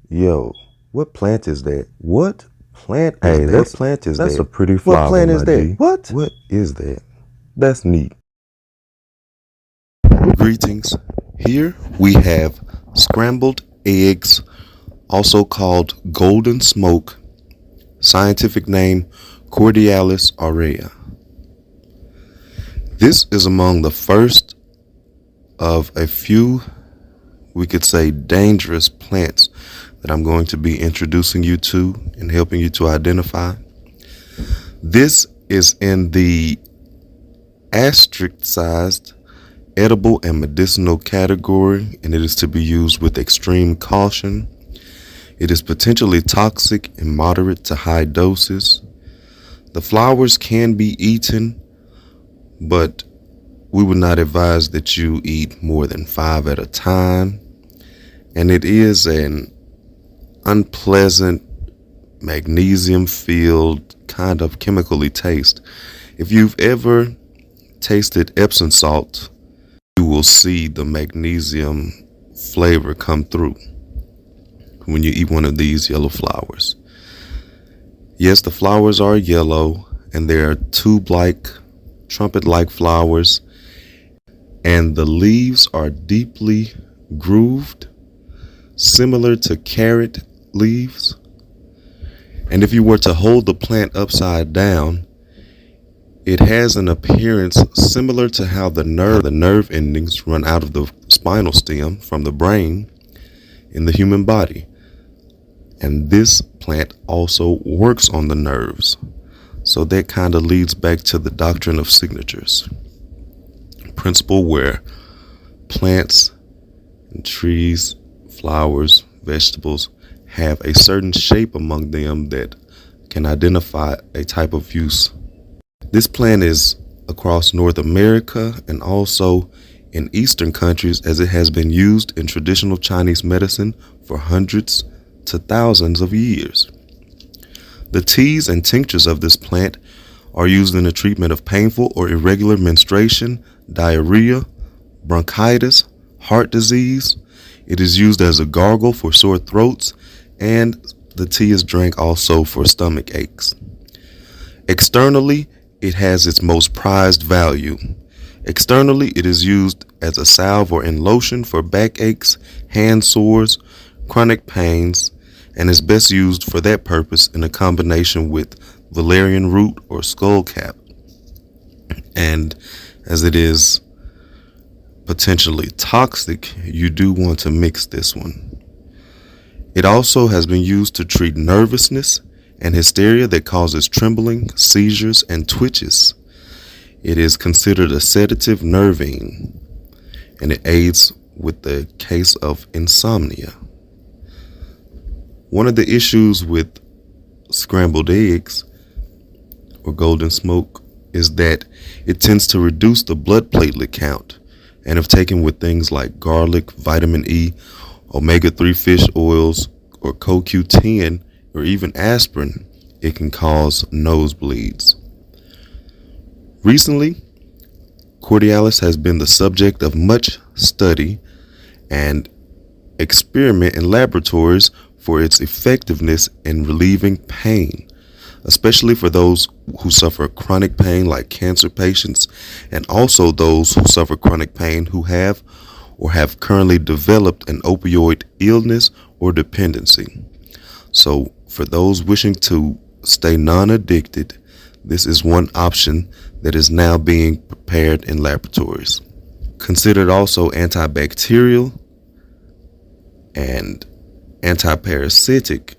Yo, what plant is that? What plant is Hey, that? What that's plant is that's that? a pretty What flower, plant is my that? G. What? What is that? That's neat. Greetings. Here we have scrambled eggs, also called golden smoke, scientific name Corydalis aurea. This is among the first of a few, we could say, dangerous plants that I'm going to be introducing you to and helping you to identify. This is in the asterisk-sized edible and medicinal category, and it is to be used with extreme caution. It is potentially toxic in moderate to high doses. The flowers can be eaten, but we would not advise that you eat more than 5 at a time. And it is an unpleasant, magnesium-filled kind of chemically taste. If you've ever tasted Epsom salt, you will see the magnesium flavor come through when you eat one of these yellow flowers. Yes, the flowers are yellow, and they are tube-like, trumpet-like flowers, and the leaves are deeply grooved, similar to carrot leaves. And if you were to hold the plant upside down, it has an appearance similar to how the nerve endings run out of the spinal stem from the brain in the human body. And this plant also works on the nerves. So that kind of leads back to the doctrine of signatures principle, where plants and trees, flowers, vegetables have a certain shape among them that can identify a type of use. This plant is across North America and also in Eastern countries, as it has been used in traditional Chinese medicine for hundreds to thousands of years. The teas and tinctures of this plant are used in the treatment of painful or irregular menstruation, diarrhea, bronchitis, heart disease. It is used as a gargle for sore throats, and the tea is drank also for stomach aches. Externally, it has its most prized value. Externally, it is used as a salve or in lotion for backaches, hand sores, chronic pains, and is best used for that purpose in a combination with valerian root or skullcap. And as it is potentially toxic, you do want to mix this one. It also has been used to treat nervousness and hysteria that causes trembling, seizures, and twitches. It is considered a sedative nervine, and it aids with the case of insomnia. One of the issues with scrambled eggs or golden smoke is that it tends to reduce the blood platelet count, and if taken with things like garlic, vitamin E, omega-3 fish oils, or CoQ10, or even aspirin, it can cause nosebleeds. Recently, Corydalis has been the subject of much study and experiment in laboratories for its effectiveness in relieving pain, especially for those who suffer chronic pain like cancer patients, and also those who suffer chronic pain who have or have currently developed an opioid illness or dependency. So for those wishing to stay non-addicted, this is one option that is now being prepared in laboratories. Considered also antibacterial and antiparasitic,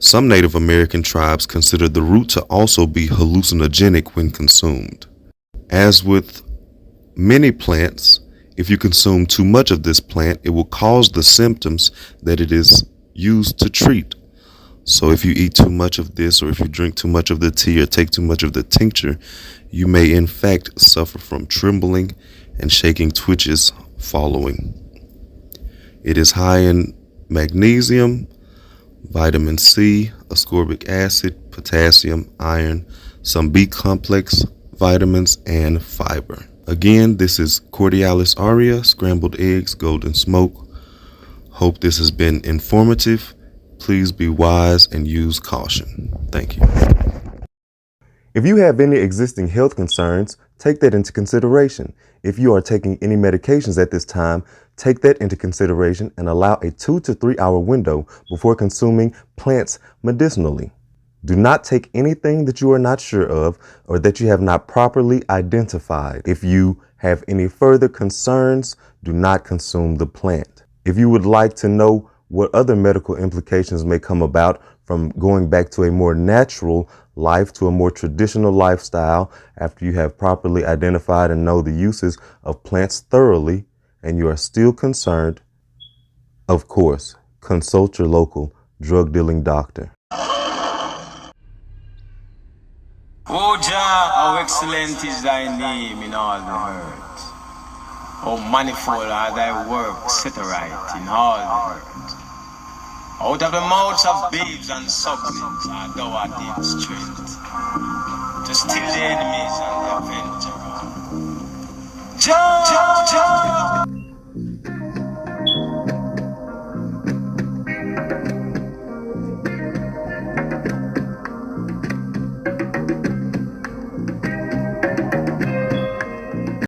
some Native American tribes consider the root to also be hallucinogenic when consumed. As with many plants, if you consume too much of this plant, it will cause the symptoms that it is used to treat. So if you eat too much of this, or if you drink too much of the tea or take too much of the tincture, you may in fact suffer from trembling and shaking twitches following. It is high in magnesium, vitamin C, ascorbic acid, potassium, iron, some B complex vitamins, and fiber. Again, this is Corydalis aurea, scrambled eggs, golden smoke. Hope this has been informative. Please be wise and use caution. Thank you. If you have any existing health concerns, take that into consideration. If you are taking any medications at this time, take that into consideration and allow a 2 to 3 hour window before consuming plants medicinally. Do not take anything that you are not sure of or that you have not properly identified. If you have any further concerns, do not consume the plant. If you would like to know what other medical implications may come about from going back to a more natural life to a more traditional lifestyle after you have properly identified and know the uses of plants thoroughly, and you are still concerned, of course, consult your local drug dealing doctor. O Jah, how excellent is thy name in all the earth. O manifold are thy works set aright in all the earth. Out of the mouths of babes and sucklings art thou ordained strength, to still the enemies and the avenger. Jah!